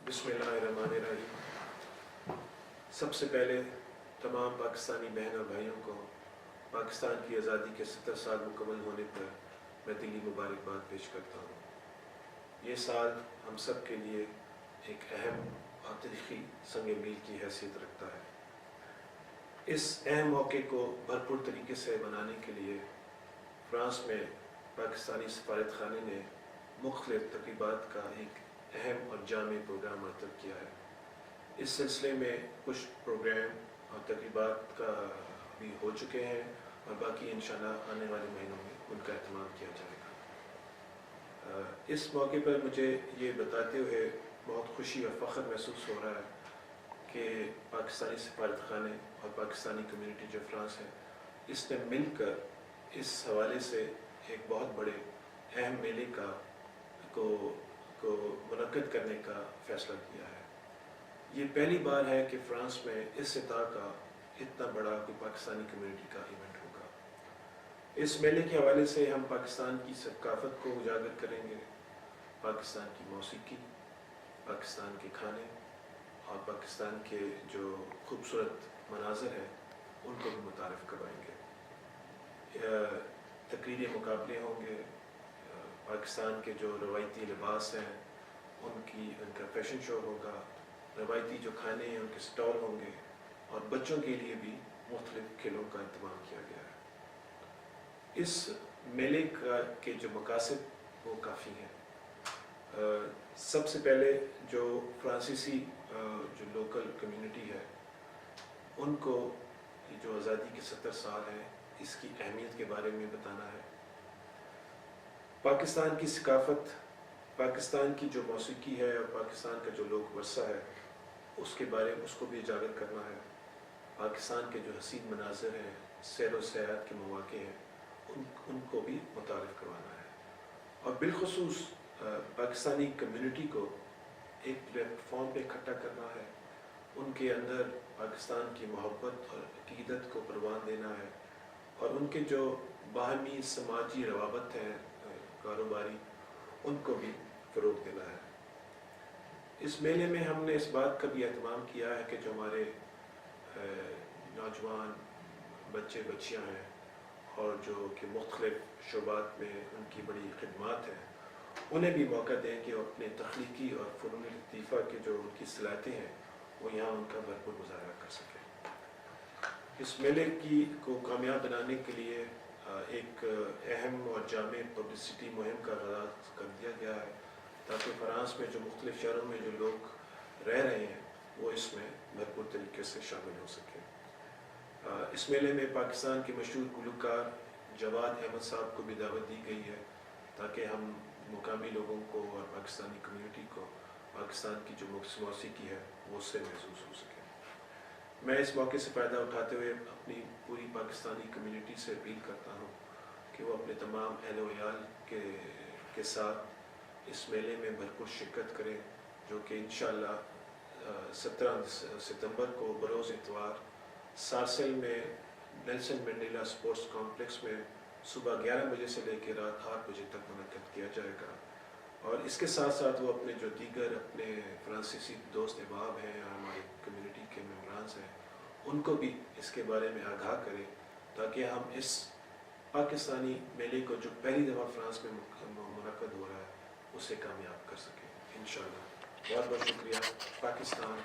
बिस्मिल्लाहिर्रहमानिर्रहीम। सबसे पहले तमाम पाकिस्तानी बहन और भाइयों को पाकिस्तान की आज़ादी के 70 साल मुकम्मल होने पर मैं दिली मुबारकबाद पेश करता हूँ। ये साल हम सब के लिए एक अहम और तारीख़ी संग मील की हैसियत रखता है। इस अहम मौके को भरपूर तरीके से मनाने के लिए फ़्रांस में पाकिस्तानी सफारत खाने ने मुख्तलिफ़ तक़रीबात का एक अहम और जामे प्रोग्राम मुरतब किया है। इस सिलसिले में कुछ प्रोग्राम और तक़रीबात का भी हो चुके हैं और बाकी इंशाअल्लाह आने वाले महीनों में उनका एहतमाम किया जाएगा। इस मौके पर मुझे ये बताते हुए बहुत खुशी और फ़ख्र महसूस हो रहा है कि पाकिस्तानी सफारत खाने और पाकिस्तानी कम्यूनिटी जो फ़्रांस है, इसने मिलकर इस हवाले से एक बहुत बड़े अहम मेले को मुनक्कद करने का फ़ैसला किया है। ये पहली बार है कि फ़्रांस में इस सतह का इतना बड़ा कोई पाकिस्तानी कम्यूनिटी का इवेंट होगा। इस मेले के हवाले से हम पाकिस्तान की सकाफ़त को उजागर करेंगे, पाकिस्तान की मौसीकी, पाकिस्तान के खाने और पाकिस्तान के जो खूबसूरत मनाज़र हैं उनको भी मुतारिफ़ करवाएंगे। तकरीरी मुकाबले होंगे, पाकिस्तान के जो रवायती लिबास हैं उनका फ़ैशन शो होगा, रवायती जो खाने हैं उनके स्टॉल होंगे और बच्चों के लिए भी मुख्तलिफ़ खेलों का इंतज़ाम किया गया है। इस मेले के जो मकासद वो काफ़ी हैं। सबसे पहले जो फ्रांसीसी जो लोकल कम्युनिटी है उनको ये जो आज़ादी के 70 साल हैं इसकी अहमियत के बारे में बताना है। पाकिस्तान की सकाफ़त, पाकिस्तान की जो मौसीकी है और पाकिस्तान का जो लोक वर्सा है उसके बारे में उसको भी उजागर करना है। पाकिस्तान के जो हसीन मनाज़र हैं, सैर व सयाहत के मौक़े हैं उनको भी मुतारिफ़ करवाना है और बिलख़ुसूस पाकिस्तानी कम्युनिटी को एक प्लेटफॉर्म पे इकट्ठा करना है। उनके अंदर पाकिस्तान की मोहब्बत और अक़ीदत को परवान देना है और उनके जो बाहमी समाजी रवाबत हैं कारोबारी उनको भी फ़रोग़ देना है। इस मेले में हमने इस बात का भी एहतमाम किया है कि जो हमारे नौजवान बच्चे बच्चियां हैं और जो कि मुख्तलिफ़ शोबात में उनकी बड़ी खिदमात हैं उन्हें भी मौका दें कि वो अपने तख्लीकी और फ़नून लतीफ़ा के जो उनकी सलाहियतें हैं वो यहाँ उनका भरपूर मुज़ाहरा कर सकें। इस मेले को कामयाब बनाने के लिए एक अहम और जामे पब्लिसिटी मुहिम का आगाज़ कर दिया गया है ताकि फ़्रांस में जो मुख्तलिफ़ शहरों में जो लोग रह रहे हैं वो इसमें भरपूर तरीके से शामिल हो सकें। इस मेले में पाकिस्तान के मशहूर गुलकार जवाद अहमद साहब को भी दावत दी गई है ताकि हम मुकामी लोगों को और पाकिस्तानी कम्यूनिटी को पाकिस्तान की जो मौसीकी है वो उससे महसूस हो सके। मैं इस मौके से फ़ायदा उठाते हुए अपनी पूरी पाकिस्तानी कम्यूनिटी से अपील करता हूँ कि वो अपने तमाम अहल व अयाल के साथ इस मेले में भरपूर शिरकत करें जो कि इंशाअल्लाह 17 सितंबर को बरोज़ इतवार सारसिल में नेल्सन मंडेला स्पोर्ट्स कॉम्प्लेक्स में सुबह 11 बजे से लेकर रात 8 बजे तक मुनक्कद किया जाएगा। और इसके साथ साथ वो अपने जो दीगर अपने फ्रांसीसी दोस्त अहबाब हैं या हमारी कम्युनिटी के मेम्बरान्स हैं उनको भी इसके बारे में आगाह करें ताकि हम इस पाकिस्तानी मेले को जो पहली दफ़ा फ़्रांस में मुनक्कद हो रहा है उसे कामयाब कर सकें इंशाअल्लाह। बहुत बहुत शुक्रिया। पाकिस्तान।